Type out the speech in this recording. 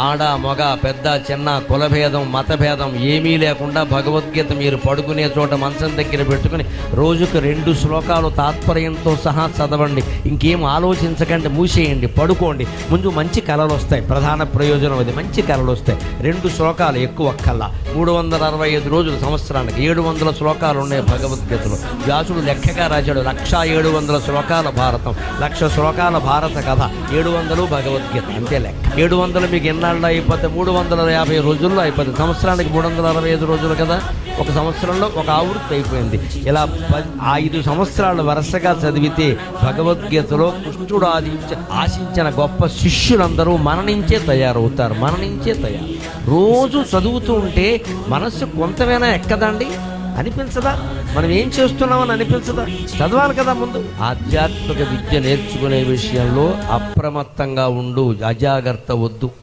ఆడ మగ పెద్ద చిన్న కులభేదం మతభేదం ఏమీ లేకుండా భగవద్గీత మీరు పడుకునే చోట మంచం దగ్గర పెట్టుకుని రోజుకు 2 శ్లోకాలు తాత్పర్యంతో సహా చదవండి. ఇంకేం ఆలోచించకండి, మూసేయండి, పడుకోండి. ముందు మంచి కళలు వస్తాయి. ప్రధాన ప్రయోజనం అది, మంచి కళలు వస్తాయి. 2 శ్లోకాలు ఎక్కువ కల్లా 365 రోజులు సంవత్సరానికి 700 శ్లోకాలు ఉన్నాయి భగవద్గీతలో. వ్యాసుడు లెక్కగా రాశాడు 1700 శ్లోకాల భారతం, 1,00,000 శ్లోకాల భారత కథ, 700 భగవద్గీత, అంతే లెక్క. 700 మీకు ఎన్నాళ్ళు అయిపోతే 350 రోజుల్లో అయిపోతుంది. సంవత్సరానికి 365 రోజులు కదా, ఒక సంవత్సరంలో ఒక ఆవృత్తి అయిపోయింది. ఇలా 5 సంవత్సరాలు వరుసగా చదివితే భగవద్గీతలో కృష్ణుడు ఆశించిన గొప్ప శిష్యులందరూ మరణించే తయారవుతారు. రోజు చదువుతూ ఉంటే మనస్సు కొంతమైనా ఎక్కదండి, అనిపించదా? మనం ఏం చేస్తున్నామని అనిపించదా? చదవాలి కదా ముందు. ఆధ్యాత్మిక విద్య నేర్చుకునే విషయంలో అప్రమత్తంగా ఉండు, అజాగ్రత్త వద్దు.